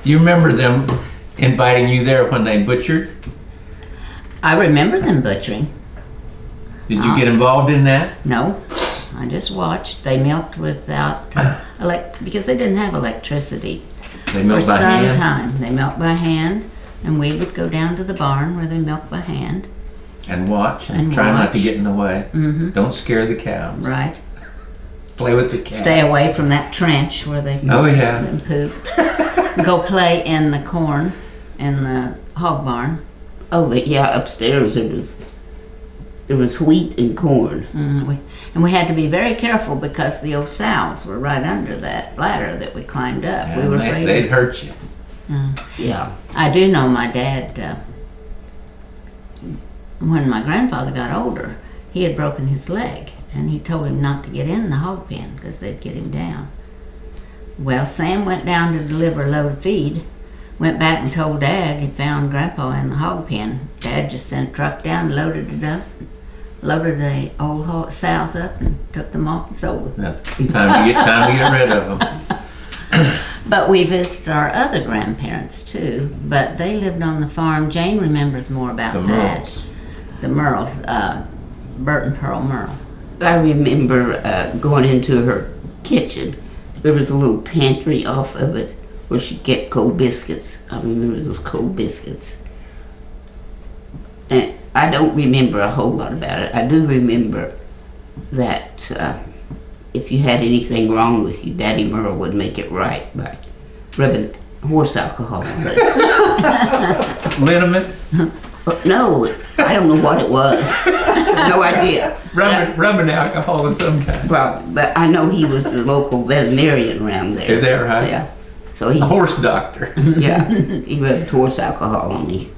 Do you remember them inviting you there when they butchered? I remember them butchering. Did you get involved in that? No, I just watched. They milked without because they didn't have electricity. They milked by hand? For some time. They milked by hand, and we would go down to the barn where they milked by hand. And watch, and try not to get in the way. Mm-hmm. Don't scare the cows. Right. Play with the cows. Stay away from that trench where they and pooped. Go play in the corn in the hog barn. Oh, yeah, upstairs it was wheat and corn. And we had to be very careful because the old sows were right under that ladder that we climbed up. Yeah, we were afraid they'd hurt you. Yeah. I do know my dad, when my grandfather got older, he had broken his leg, and he told him not to get in the hog pen because they'd get him down. Well, Sam went down to deliver a load of feed, went back and told Dad he found Grandpa in the hog pen. Dad just sent a truck down, loaded it up, loaded the old sows up, and took them off and sold them. Yeah. Time to get rid of them. But we visited our other grandparents too, but they lived on the farm. Jane remembers more about The that. Merles. The Merles, Bert and Pearl Merle. I remember going into her kitchen. There was a little pantry off of it where she kept cold biscuits. I remember those cold biscuits. And I don't remember a whole lot about it. I do remember that if you had anything wrong with you, Daddy Merle would make it right by rubbing horse alcohol on it. Liniment? No, I don't know what it was. No idea. Rubbing alcohol of some kind. But I know he was the local veterinarian around there. Is that right? Yeah. So he, A horse doctor. yeah, he rubbed horse alcohol on me.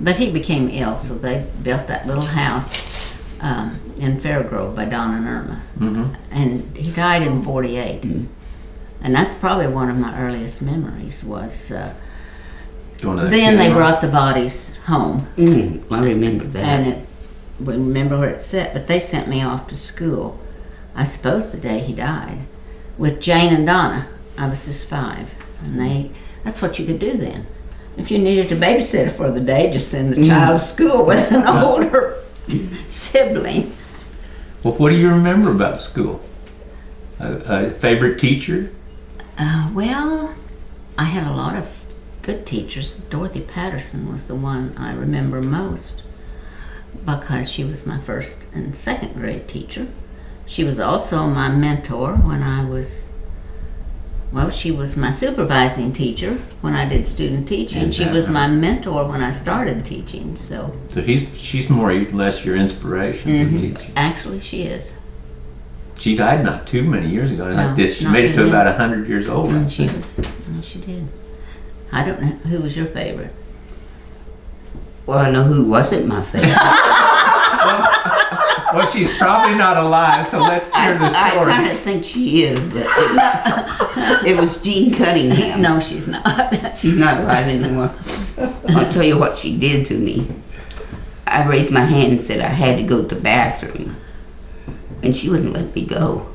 But he became ill, so they built that little house in Fairgrove by Don and Irma. Mm-hmm. And he died in 48. Mm. And that's probably one of my earliest memories was, Going to that then they funeral? brought the bodies home. I remember that. And we remember where it's set, but they sent me off to school, I suppose the day he died, with Jane and Donna. I was just 5. And that's what you could do then. If you needed a babysitter for the day, just send the child to school with an older sibling. Well, what do you remember about school? A favorite teacher? Well, I had a lot of good teachers. Dorothy Patterson was the one I remember most because she was my first and second grade teacher. She was also my mentor when I was, she was my supervising teacher when I did student teaching. Is She that was right? my mentor when I started teaching, so. So she's more or less your inspiration. Than teacher. Actually, she is. She died not too many years ago. No, Like this, she not made it to even. about 100 years old. I She think. was. No, she did. I don't know. Who was your favorite? Well, I know who wasn't my favorite. Well, she's probably not alive, so let's hear the I story. kind of think she is, but it was Jean Cunningham. No, she's not. She's not alive anymore. I'll tell you what she did to me. I raised my hand and said I had to go to the bathroom. And she wouldn't let me go.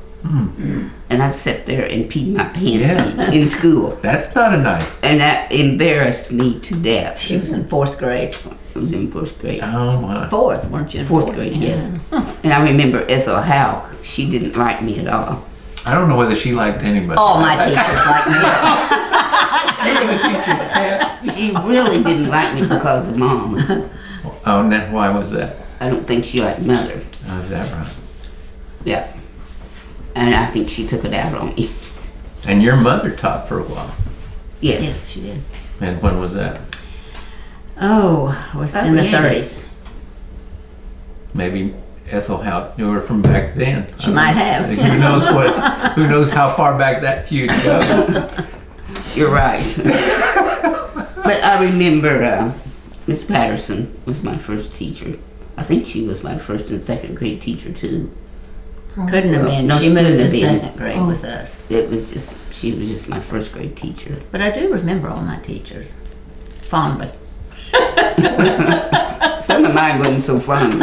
And I sat there and peed my pants in school. That's not a nice. And that embarrassed me to death. She was in 4th grade. I was in 4th grade. Oh, wow. 4th, weren't you? In 4th grade, yes. And I remember Ethel Howe. She didn't like me at all. I don't know whether she liked anybody. All my teachers like me. She was a teacher's pet. She really didn't like me because of Mom. Oh, now why was that? I don't think she liked Mother. Oh, is that right? Yeah. And I think she took it out on me. And your mother taught for a while. Yes. Yes, she did. And when was that? Oh, it was in the really? 30s. Maybe Ethel Howe knew her from back then. She might have. Who knows who knows how far back that feud goes. You're right. But I remember Miss Patterson was my first teacher. I think she was my first and second grade teacher too. Couldn't have been. No, She she moved couldn't to have been. 2nd grade with us. She was just my first grade teacher. But I do remember all my teachers. Fondly. Some of mine wasn't so fun.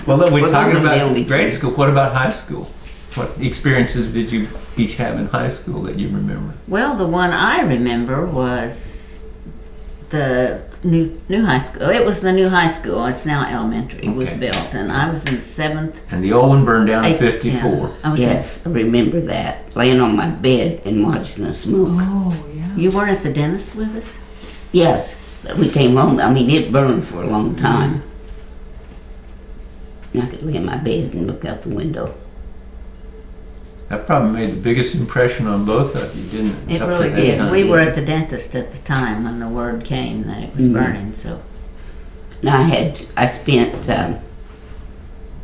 Well, look, we're Well, those talking are the about only grade two. school. What about high school? What experiences did you each have in high school that you remember? Well, the one I remember was the new high school. It was the new high school. It's now elementary. Was Okay. built, and I was in 7th. And the old one burned down in Eight- 54. yeah, I was Yes, I remember that. Laying on my bed and watching the smoke. Oh, yeah. You weren't at the dentist with us? Yes, we came home. I mean, it burned for a long time. I could lay in my bed and look out the window. That probably made the biggest impression on both of you, didn't it? It Up to really that did. time. We were at the dentist at the time when the word came that it was burning. So Now I spent, I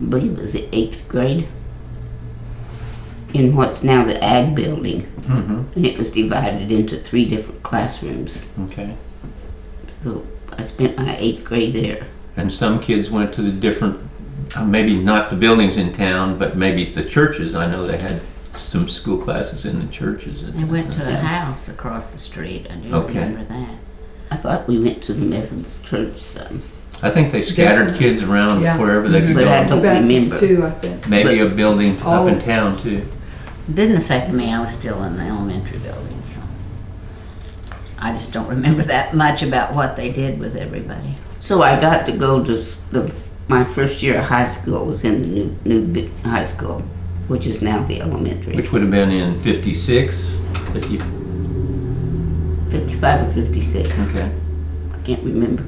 believe it was the 8th grade in what's now the Ag building. Mhm. And it was divided into 3 different classrooms. Okay. So I spent my 8th grade there. And some kids went to the different, maybe not the buildings in town, but maybe the churches. I know they had some school classes in the churches. they went to a Yeah. house across the street. I do Okay. remember that. I thought we went to the Methodist church some. I think they scattered Definitely. kids around Yeah. wherever they could But I go. don't The Baptist remember. too, I think. Maybe a building up Oh. in town too. Didn't affect me. I was still in the elementary building, so I just don't remember that much about what they did with everybody. So I got to go to my first year of high school was in the new high school, which is now the elementary. Which would have been in 56. 50, 55 or 56. okay. I can't remember.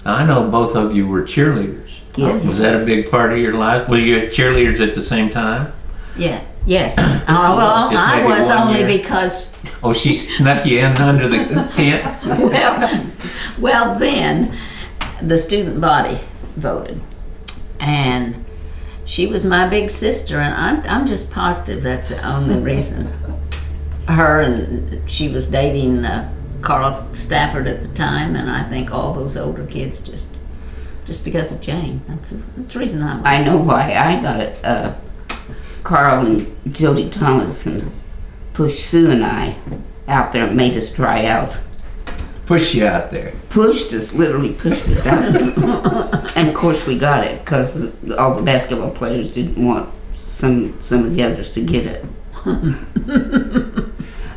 I know both of you were cheerleaders. Yes. Was that a big part of your life? Were you cheerleaders at the same time? Yeah. Yes. Oh, well, Just I maybe was one only year. because Oh, she snuck you in under the tent? well, then the student body voted, and she was my big sister, and I'm just positive that's the only reason. Her and she was dating Carl Stafford at the time, and I think all those older kids just because of Jane. That's the reason I was. I know why I got it. Carl and Jody Thomas and pushed Sue and I out there and made us try out. Push you out there. Pushed us, literally pushed us out. And of course we got it because all the basketball players didn't want some of the others to get it.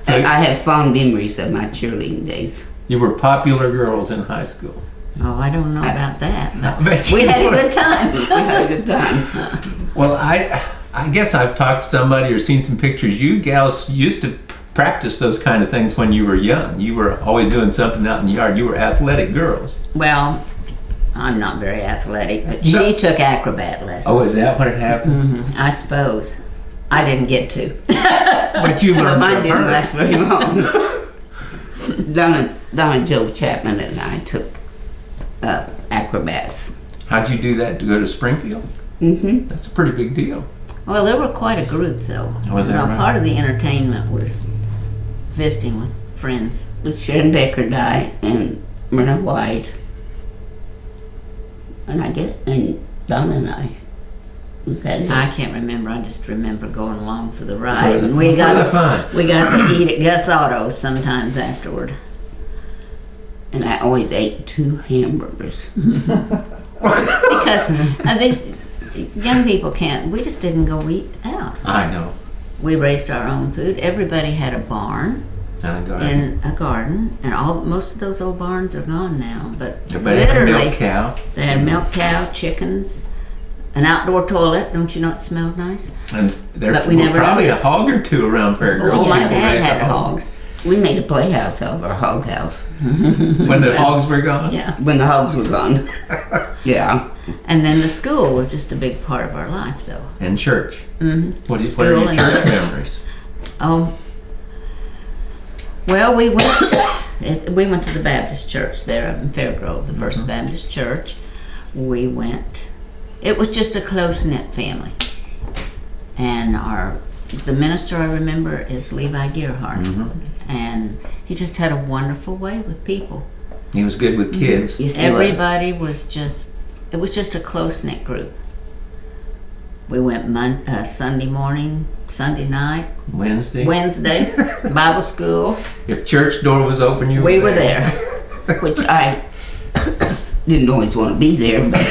So And I have fond memories of my cheerleading days. you were popular girls in high school. Oh, I don't know about that. I bet We you had a were. good time. We had a good time. Well, I guess I've talked to somebody or seen some pictures. You gals used to practice those kind of things when you were young. You were always doing something out in the yard. You were athletic girls. Well, I'm not very athletic, but No. she took acrobat lessons. Oh, is that what it happened? I suppose. I didn't get to. But you Well, learned mine from didn't her. last very long. Donna Joe Chapman and I took acrobats. How'd you do that to go to Springfield? Mm-hmm. That's a pretty big deal. Well, there were quite a group, though. Was that Now, right? part of the entertainment was visiting with friends. With Sharon Becker Dye and Myrna White. And and Donna and I. Was that it? I can't remember. I just remember going along for the ride. For the- And we for got the fun. we got to eat at Gus Otto's sometimes afterward. And I always ate 2 hamburgers. Because these young people can't. We just didn't go eat out. I know. We raised our own food. Everybody had a barn And in a garden, and most of those old barns are gone now. But everybody had a literally, milk cow. they had milk cow, chickens, an outdoor toilet. Don't you know it smelled nice? And there But we were never probably noticed. a hog or two around Fairgrounds. Oh, my People dad raised had a hog. hogs. We made a playhouse out of our hog house When the hogs were gone? Yeah, when the hogs were gone. Yeah. and then the school was just a big part of our life, though. And church. Mm-hmm. What are School your and church church. memories? Well, we went to the Baptist church there up in Fairgrove, the First Baptist Church. We went. It was just a close knit family, and the minister I remember is Levi Gearhart, Mhm. and he just had a wonderful way with people. He was good with kids. Yes, he was. Everybody was just. It was just a close knit group. We went Sunday morning, Sunday night, Wednesday. Wednesday, Bible school. If church door was open, you We were there. Which I didn't always want to be there, but